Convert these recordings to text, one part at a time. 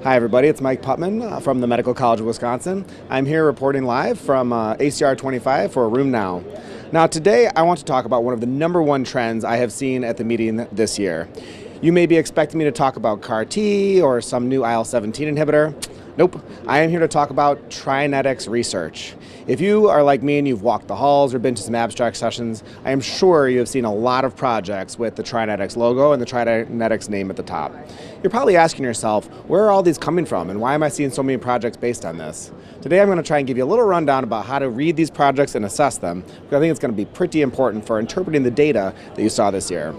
Hi everybody, it's Mike Putman from the Medical College of Wisconsin. I'm here reporting live from ACR 25 for Room Now. Now today I want to talk about one of the #1 trends I have seen at the meeting this year. You may be expecting me to talk about CAR T or some new IL-17 inhibitor. Nope, I am here to talk about Trinetics research. If you are like me and you've walked the halls or been to some abstract sessions, I am sure you have seen a lot of projects with the Trinetics logo and the Trinetics name at the top. You're probably asking yourself, where are all these coming from and why am I seeing so many projects based on this? Today I'm going to try and give you a little rundown about how to read these projects and assess them, because I think it's going to be pretty important for interpreting the data that you saw this year.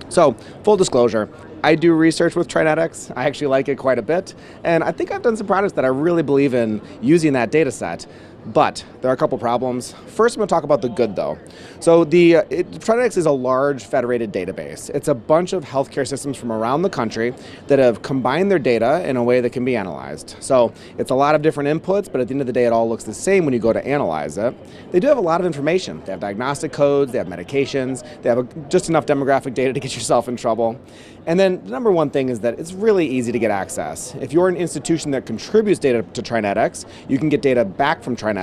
So, full disclosure, I do research with Trinetics. I actually like it quite a bit, and I think I've done some projects that I really believe in using that data set. But there are a couple problems. First, I'm going to talk about the good, though. So Trinetics is a large federated database. It's a bunch of healthcare systems from around the country that have combined their data in a way that can be analyzed. So it's a lot of different inputs, but at the end of the day, it all looks the same when you go to analyze it. They do have a lot of information. They have diagnostic codes, they have medications, they have just enough demographic data to get yourself in trouble. And then the #1 thing is that it's really easy to get access. If you're an institution that contributes data to Trinetics, you can get data back from Trinetics,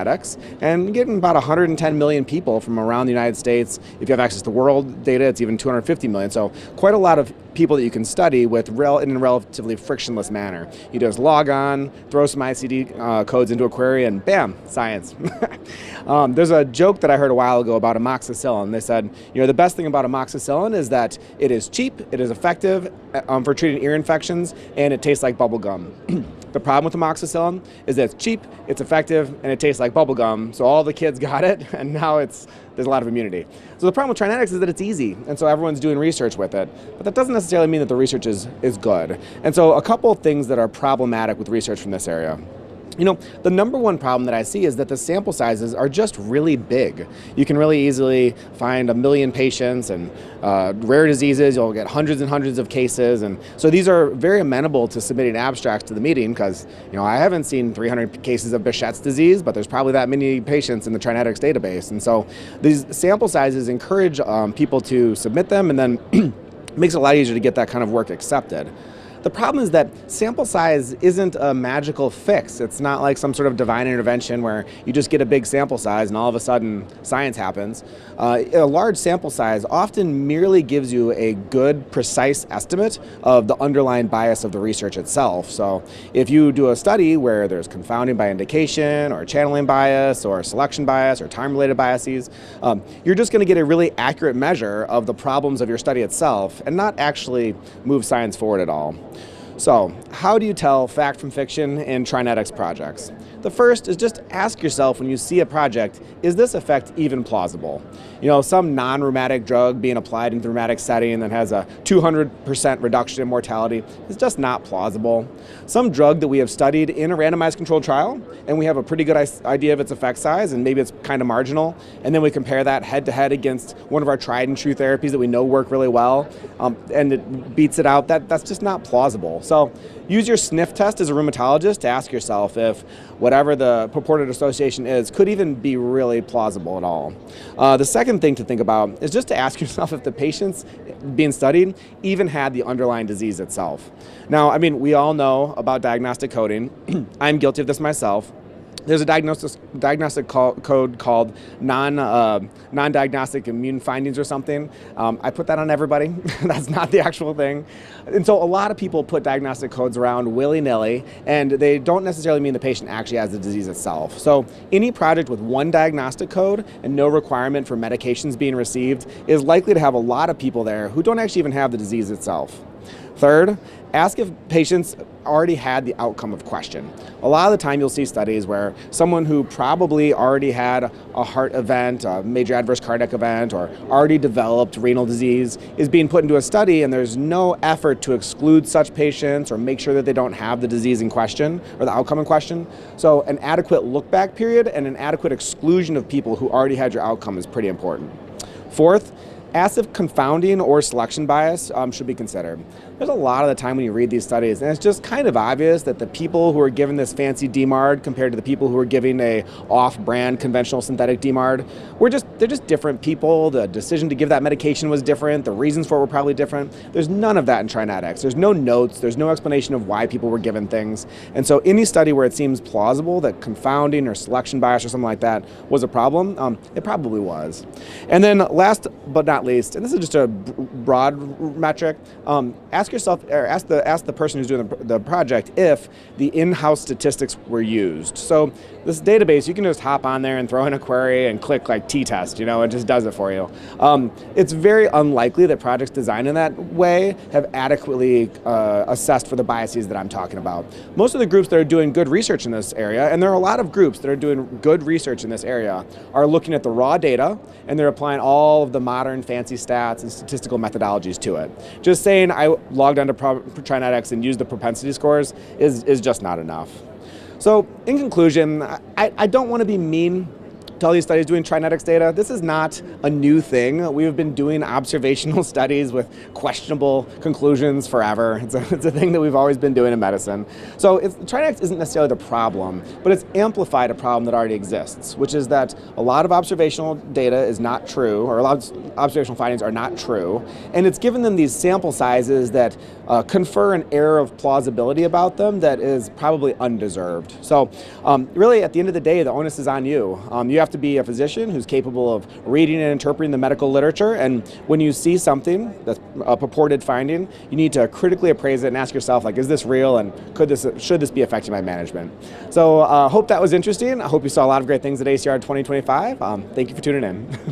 and getting about 110 million people from around the United States. If you have access to world data, it's even 250 million. So quite a lot of people that you can study with in a relatively frictionless manner. You just log on, throw some ICD codes into a query, and bam, science. There's a joke that I heard a while ago about amoxicillin. They said, the best thing about amoxicillin is that it is cheap, it is effective for treating ear infections, and it tastes like bubble gum. The problem with amoxicillin is that it's cheap, it's effective, and it tastes like bubble gum. So all the kids got it, and now there's a lot of immunity. So the problem with Trinetics is that it's easy, and so everyone's doing research with it. But that doesn't necessarily mean that the research is good. And so a couple of things that are problematic with research from this area. The #1 problem that I see is that the sample sizes are just really big. You can really easily find 1 million patients, and rare diseases, you'll get hundreds and hundreds of cases. And so these are very amenable to submitting abstracts to the meeting because, I haven't seen 300 cases of Behçet's disease, but there's probably that many patients in the Trinetics database. And so these sample sizes encourage people to submit them, and then makes it a lot easier to get that kind of work accepted. The problem is that sample size isn't a magical fix. It's not like some sort of divine intervention where you just get a big sample size and all of a sudden science happens. A large sample size often merely gives you a good, precise estimate of the underlying bias of the research itself. So if you do a study where there's confounding by indication or channeling bias or selection bias or time-related biases, you're just going to get a really accurate measure of the problems of your study itself and not actually move science forward at all. So, how do you tell fact from fiction in Trinetics projects? The first is just ask yourself when you see a project, is this effect even plausible? Some non-rheumatic drug being applied in the rheumatic setting that has a 200% reduction in mortality is just not plausible. Some drug that we have studied in a randomized controlled trial, and we have a pretty good idea of its effect size, and maybe it's kind of marginal, and then we compare that head-to-head against one of our tried-and-true therapies that we know work really well, and it beats it out, that's just not plausible. So use your sniff test as a rheumatologist to ask yourself if whatever the purported association is could even be really plausible at all. The second thing to think about is just to ask yourself if the patients being studied even had the underlying disease itself. Now, we all know about diagnostic coding. I'm guilty of this myself. There's a diagnostic code called non-diagnostic immune findings or something. I put that on everybody. That's not the actual thing. And so a lot of people put diagnostic codes around willy-nilly, and they don't necessarily mean the patient actually has the disease itself. So any project with one diagnostic code and no requirement for medications being received is likely to have a lot of people there who don't actually even have the disease itself. Third, ask if patients already had the outcome of question. A lot of the time you'll see studies where someone who probably already had a heart event, a major adverse cardiac event, or already developed renal disease is being put into a study, and there's no effort to exclude such patients or make sure that they don't have the disease in question or the outcome in question. So an adequate look-back period and an adequate exclusion of people who already had your outcome is pretty important. Fourth, ask if confounding or selection bias should be considered. There's a lot of the time when you read these studies, and it's just kind of obvious that the people who are given this fancy DMARD compared to the people who are giving a off-brand conventional synthetic DMARD, they're just different people. The decision to give that medication was different. The reasons for it were probably different. There's none of that in Trinetics. There's no notes. There's no explanation of why people were given things. And so any study where it seems plausible that confounding or selection bias or something like that was a problem, it probably was. And then last but not least, and this is just a broad metric, ask yourself, or ask the person who's doing the project if the in-house statistics were used. So this database, you can just hop on there and throw in a query and click like t-test, it just does it for you. It's very unlikely that projects designed in that way have adequately assessed for the biases that I'm talking about. Most of the groups that are doing good research in this area, and there are a lot of groups that are doing good research in this area, are looking at the raw data and they're applying all of the modern fancy stats and statistical methodologies to it. Just saying I logged onto Trinetics and used the propensity scores is just not enough. So in conclusion, I don't want to be mean to all these studies doing Trinetics data. This is not a new thing. We've been doing observational studies with questionable conclusions forever. It's a thing that we've always been doing in medicine. So Trinetics isn't necessarily the problem, but it's amplified a problem that already exists, which is that a lot of observational data is not true, or a lot of observational findings are not true, and it's given them these sample sizes that confer an air of plausibility about them that is probably undeserved. So really, at the end of the day, the onus is on you. You have to be a physician who's capable of reading and interpreting the medical literature, and when you see something that's a purported finding, you need to critically appraise it and ask yourself, like, is this real, and should this be affecting my management? So hope that was interesting. I hope you saw a lot of great things at ACR 2025. Thank you for tuning in.